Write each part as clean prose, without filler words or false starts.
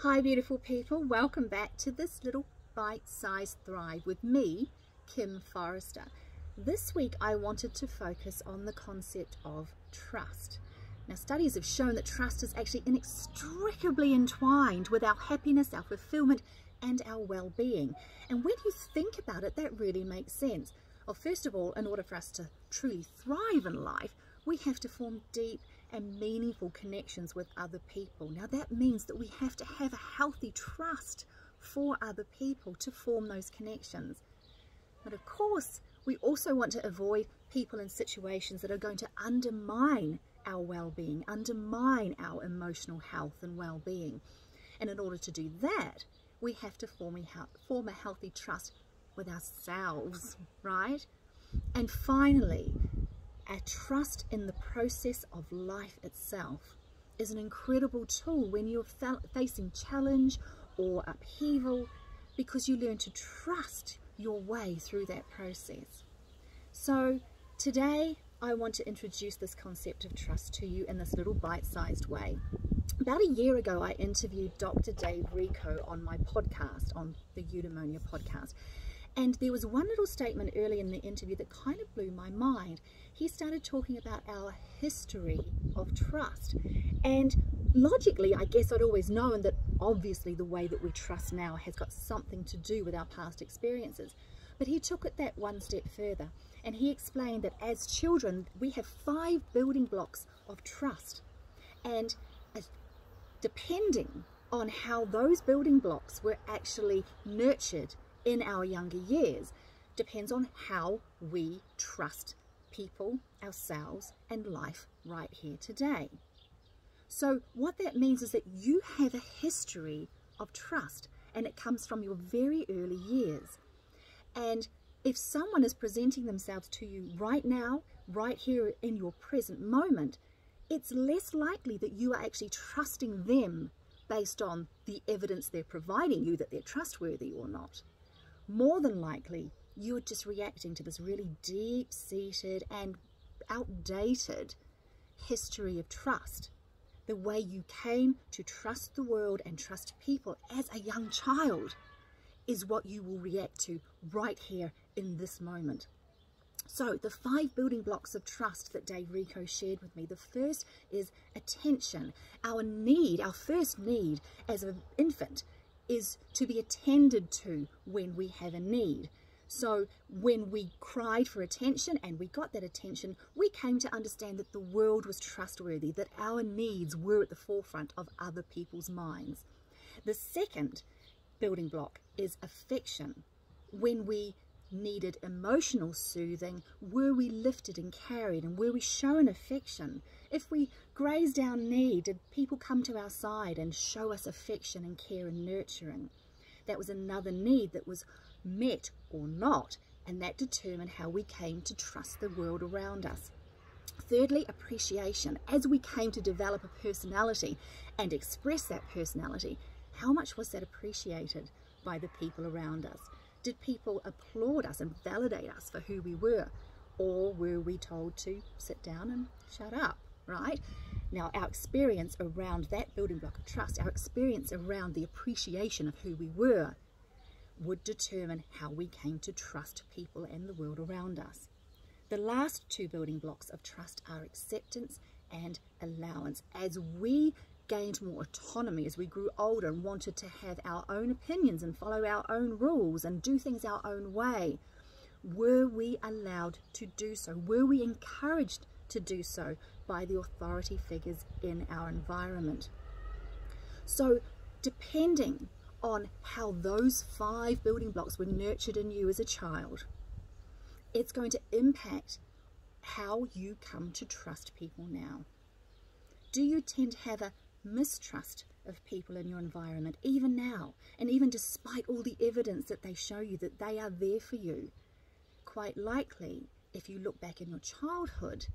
Hi beautiful people, welcome back to this little bite-sized thrive with me, Kim Forrester. This week I wanted to focus on the concept of trust. Now studies have shown that trust is actually inextricably entwined with our happiness, our fulfillment and our well-being. And when you think about it, that really makes sense. Well, first of all, in order for us to truly thrive in life, we have to form deep and meaningful connections with other people. Now that means that we have to have a healthy trust for other people to form those connections. But of course, we also want to avoid people and situations that are going to undermine our well-being, undermine our emotional health and well-being. And in order to do that, we have to form a healthy trust with ourselves, right? And finally, a trust in the process of life itself is an incredible tool when you're facing challenge or upheaval, because you learn to trust your way through that process. So today I want to introduce this concept of trust to you in this little bite-sized way. About a year ago I interviewed Dr. Dave Richo on my podcast, on the Eudaimonia podcast. And there was one little statement early in the interview that kind of blew my mind. He started talking about our history of trust. And logically, I guess I'd always known that obviously the way that we trust now has got something to do with our past experiences. But he took it that one step further. And he explained that as children, we have 5 building blocks of trust. And depending on how those building blocks were actually nurtured in our younger years, depends on how we trust people, ourselves, and life right here today. So what that means is that you have a history of trust, and it comes from your very early years. And if someone is presenting themselves to you right now, right here in your present moment, it's less likely that you are actually trusting them based on the evidence they're providing you that they're trustworthy or not. More than likely, you're just reacting to this really deep-seated and outdated history of trust. The way you came to trust the world and trust people as a young child is what you will react to right here in this moment. So the 5 building blocks of trust that Dave Richo shared with me, the first is attention. Our first need as an infant is to be attended to when we have a need. So when we cried for attention and we got that attention, we came to understand that the world was trustworthy, that our needs were at the forefront of other people's minds. The second building block is affection. When we needed emotional soothing, were we lifted and carried, and were we shown affection? If we grazed our need, did people come to our side and show us affection and care and nurturing? That was another need that was met or not, and that determined how we came to trust the world around us. Thirdly, appreciation. As we came to develop a personality and express that personality, how much was that appreciated by the people around us? Did people applaud us and validate us for who we were? Or were we told to sit down and shut up, right? Now, our experience around that building block of trust, our experience around the appreciation of who we were, would determine how we came to trust people and the world around us. The last 2 building blocks of trust are acceptance and allowance. As we gained more autonomy, as we grew older and wanted to have our own opinions and follow our own rules and do things our own way, were we allowed to do so? Were we encouraged to do so by the authority figures in our environment? So depending on how those 5 building blocks were nurtured in you as a child, it's going to impact how you come to trust people now. Do you tend to have a mistrust of people in your environment even now, and even despite all the evidence that they show you that they are there for you? Quite likely, if you look back in your childhood,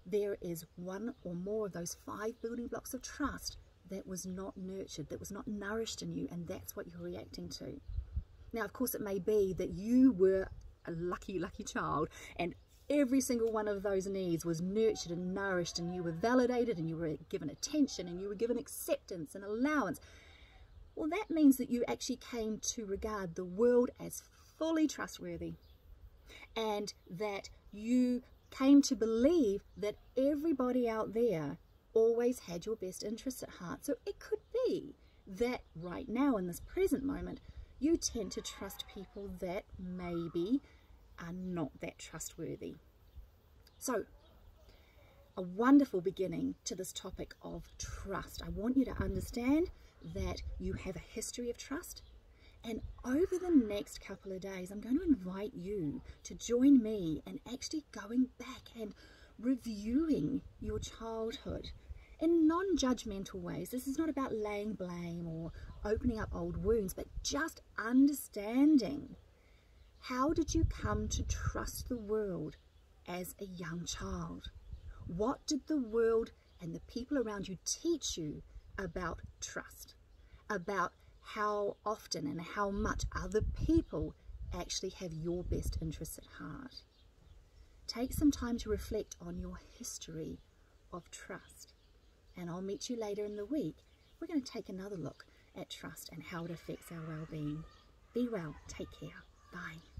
there is 1 or more of those 5 building blocks of trust that was not nurtured, that was not nourished in you, and that's what you're reacting to. Now, of course, it may be that you were a lucky child and every single one of those needs was nurtured and nourished, and you were validated and you were given attention and you were given acceptance and allowance. Well, that means that you actually came to regard the world as fully trustworthy, and that you came to believe that everybody out there always had your best interests at heart. So it could be that right now in this present moment you tend to trust people that maybe are not that trustworthy. So a wonderful beginning to this topic of trust. I want you to understand that you have a history of trust, and over the next couple of days I'm going to invite you to join me in actually going back and reviewing your childhood in non-judgmental ways. This is not about laying blame or opening up old wounds, but just understanding, how did you come to trust the world as a young child? What did the world and the people around you teach you about trust? About how often and how much other people actually have your best interests at heart? Take some time to reflect on your history of trust. And I'll meet you later in the week. We're going to take another look at trust and how it affects our well-being. Be well. Take care. Bye.